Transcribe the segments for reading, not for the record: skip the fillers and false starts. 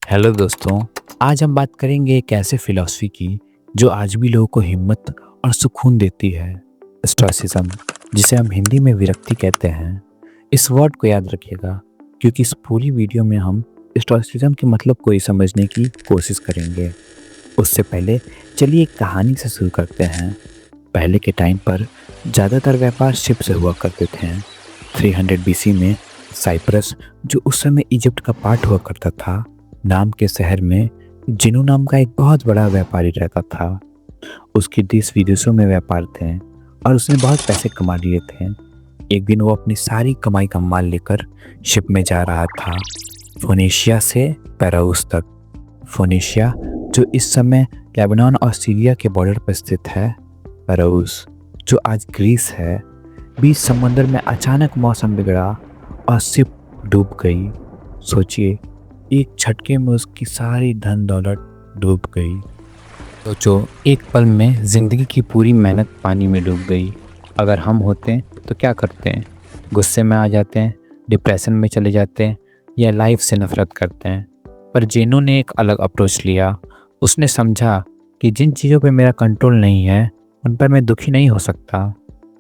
Hello दोस्तों। आज हम बात करेंगे एक ऐसे फिलॉसफी की जो आज भी लोगों को हिम्मत और सुकून देती है, स्टोइसिज्म, जिसे हम हिंदी में विरक्ति कहते हैं। इस वर्ड को याद रखिएगा क्योंकि इस पूरी वीडियो में हम स्टोइसिज्म के मतलब को ही समझने की कोशिश करेंगे। उससे पहले चलिए एक कहानी से शुरू करते हैं। पहले के टाइम पर ज़्यादातर व्यापार शिप से हुआ करते थे। 300 BC में साइप्रस, जो उस समय इजिप्ट का पार्ट हुआ करता था, नाम के शहर में जिनू नाम का एक बहुत बड़ा व्यापारी रहता था। उसके देश विदेशों में व्यापार थे और उसने बहुत पैसे कमा लिए थे। एक दिन वो अपनी सारी कमाई का माल लेकर शिप में जा रहा था, फोनेशिया से पैराउस तक। फोनेशिया जो इस समय लेबनान और सीरिया के बॉर्डर पर स्थित है, पैराउस जो आज ग्रीस है। बीच समंदर में अचानक मौसम बिगड़ा और शिप डूब गई। सोचिए, एक झटके में उसकी सारी धन दौलत डूब गई। सोचो, एक पल में जिंदगी की पूरी मेहनत पानी में डूब गई। अगर हम होते तो क्या करते हैं? गुस्से में आ जाते हैं, डिप्रेशन में चले जाते हैं या लाइफ से नफरत करते हैं। पर जेनो ने एक अलग अप्रोच लिया। उसने समझा कि जिन चीज़ों पे मेरा कंट्रोल नहीं है उन पर मैं दुखी नहीं हो सकता।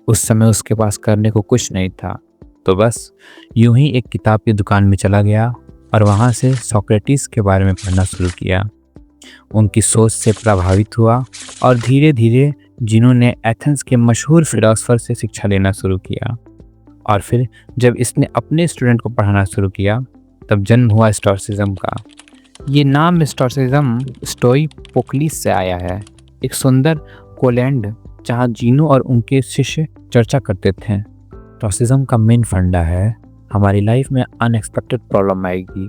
उस समय उसके पास करने को कुछ नहीं था, तो बस यूं ही एक किताब की दुकान में चला गया और वहाँ से सोक्रेटिस के बारे में पढ़ना शुरू किया। उनकी सोच से प्रभावित हुआ और धीरे धीरे जिन्होंने एथेंस के मशहूर फिलोसोफर से शिक्षा लेना शुरू किया। और फिर जब इसने अपने स्टूडेंट को पढ़ाना शुरू किया, तब जन्म हुआ स्टोइसिज्म का। ये नाम स्टोइसिज्म स्टोई पोक्लिस से आया है, एक सुंदर कोलैंड जहाँ जीनो और उनके शिष्य चर्चा करते थे। स्टोइसिज्म का मेन फंडा है, हमारी लाइफ में अनएक्सपेक्टेड प्रॉब्लम आएगी,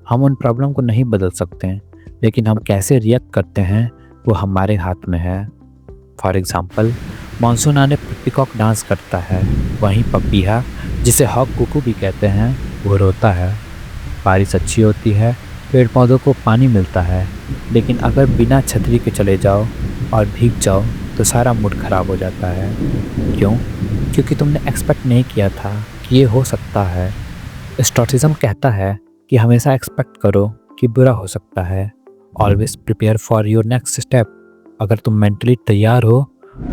हम उन प्रॉब्लम को नहीं बदल सकते हैं, लेकिन हम कैसे रिएक्ट करते हैं वो हमारे हाथ में है। फॉर एग्जांपल, मानसून आने पर पिकॉक डांस करता है, वहीं पपीहा, जिसे हॉक कुकू भी कहते हैं, वो रोता है। बारिश अच्छी होती है, पेड़ पौधों को पानी मिलता है, लेकिन अगर बिना छतरी के चले जाओ और भीग जाओ तो सारा मूड ख़राब हो जाता है। क्यों? क्योंकि तुमने एक्सपेक्ट नहीं किया था कि ये हो सकता है। स्टोइसिज्म कहता है कि हमेशा एक्सपेक्ट करो कि बुरा हो सकता है। Always prepare for your next step. अगर तुम मेंटली तैयार हो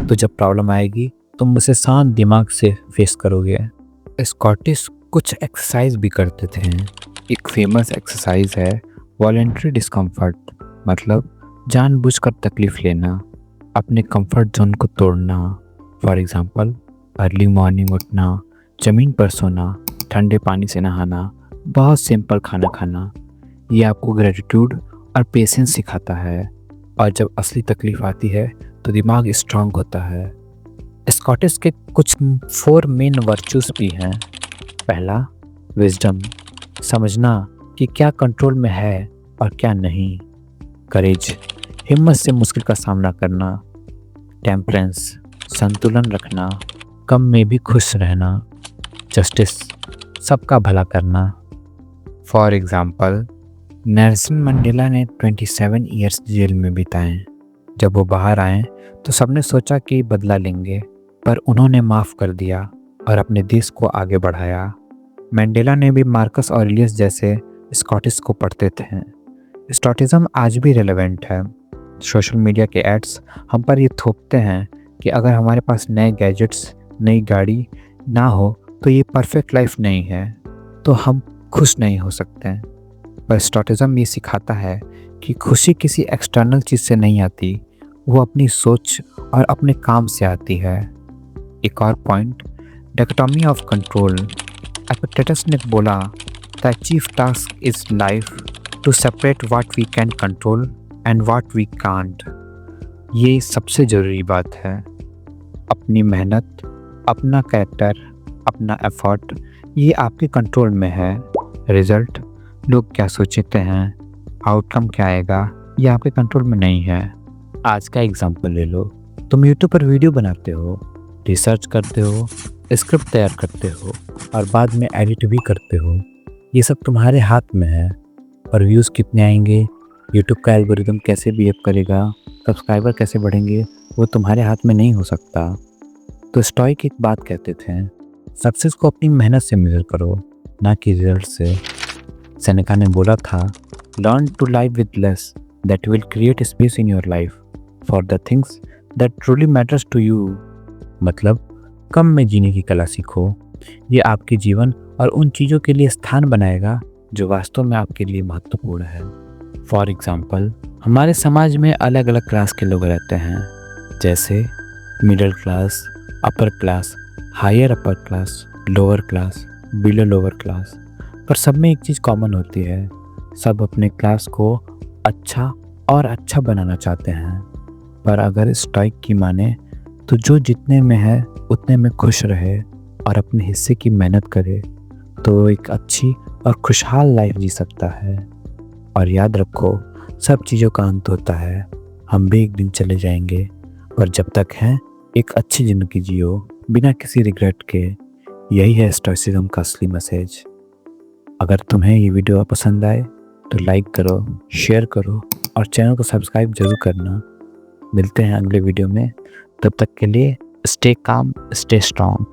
तो जब प्रॉब्लम आएगी तुम उसे शांत दिमाग से फेस करोगे। स्कॉटिश कुछ एक्सरसाइज भी करते थे। एक फेमस एक्सरसाइज है वॉलेंट्री डिस्कम्फर्ट, मतलब जानबूझकर तकलीफ लेना, अपने कंफर्ट जोन को तोड़ना। फॉर एग्जांपल, अर्ली मॉर्निंग उठना, ज़मीन पर सोना, ठंडे पानी से नहाना, बहुत सिंपल खाना खाना। ये आपको ग्रेटिट्यूड और पेशेंस सिखाता है। और जब असली तकलीफ आती है तो दिमाग स्ट्रांग होता है। स्कॉटिश के कुछ 4 मेन वर्चूज भी हैं। पहला, विजडम, समझना कि क्या कंट्रोल में है और क्या नहीं। करेज, हिम्मत से मुश्किल का सामना करना। टेम्परेंस, संतुलन रखना, कम में भी खुश रहना। जस्टिस, सबका भला करना। फॉर एग्जाम्पल, नेल्सन मंडेला ने 27 ईयर्स जेल में बिताए। जब वो बाहर आए तो सबने सोचा कि बदला लेंगे, पर उन्होंने माफ़ कर दिया और अपने देश को आगे बढ़ाया। मंडेला ने भी मार्कस ऑरेलियस जैसे स्कॉटिश को पढ़ते थे। स्टोइसिज्म आज भी रेलेवेंट है। सोशल मीडिया के एड्स हम पर ये थोपते हैं कि अगर हमारे पास नए गैजेट्स, नई गाड़ी ना हो तो ये परफेक्ट लाइफ नहीं है, तो हम खुश नहीं हो सकते। पर स्टोइसिज्म ये सिखाता है कि खुशी किसी एक्सटर्नल चीज़ से नहीं आती, वो अपनी सोच और अपने काम से आती है। एक और point, dichotomy of control. Epictetus ने बोला, the chief task is life to separate what we can control and what we can't. ये सबसे ज़रूरी बात है। अपनी मेहनत, अपना कैरेक्टर, अपना एफर्ट, ये आपके कंट्रोल में है। रिजल्ट, लोग क्या सोचते हैं, आउटकम क्या आएगा, ये आपके कंट्रोल में नहीं है। आज का एग्जांपल ले लो। तुम यूट्यूब पर वीडियो बनाते हो, रिसर्च करते हो, स्क्रिप्ट तैयार करते हो और बाद में एडिट भी करते हो। ये सब तुम्हारे हाथ में है। और व्यूज़ कितने आएंगे, यूट्यूब का एल्गोरिदम कैसे बिहेव करेगा, सब्सक्राइबर कैसे बढ़ेंगे, वो तुम्हारे हाथ में नहीं हो सकता। तो स्टोइक एक बात कहते थे, सक्सेस को अपनी मेहनत से मेजर करो, ना कि रिजल्ट से। सेनेका ने बोला था, Learn to live with less. That will create space in your life for the things that truly matters to you. मतलब कम में जीने की कला सीखो। ये आपके जीवन और उन चीज़ों के लिए स्थान बनाएगा जो वास्तव में आपके लिए महत्वपूर्ण है। फॉर एग्जाम्पल, हमारे समाज में अलग अलग क्लास के लोग रहते हैं, जैसे middle class, upper class, higher upper class, lower class, below lower class. पर सब में एक चीज़ कॉमन होती है, सब अपने क्लास को अच्छा और अच्छा बनाना चाहते हैं। पर अगर स्टोइक की माने तो जो जितने में है उतने में खुश रहे और अपने हिस्से की मेहनत करे तो वो एक अच्छी और खुशहाल लाइफ जी सकता है। और याद रखो, सब चीज़ों का अंत होता है, हम भी एक दिन चले जाएंगे, पर जब तक हैं एक अच्छी ज़िंदगी जियो बिना किसी रिग्रेट के। यही है स्टोइसिज्म का असली मैसेज। अगर तुम्हें ये वीडियो पसंद आए तो लाइक करो, शेयर करो और चैनल को सब्सक्राइब जरूर करना। मिलते हैं अगले वीडियो में, तब तक के लिए स्टे काम, स्टे स्ट्रांग।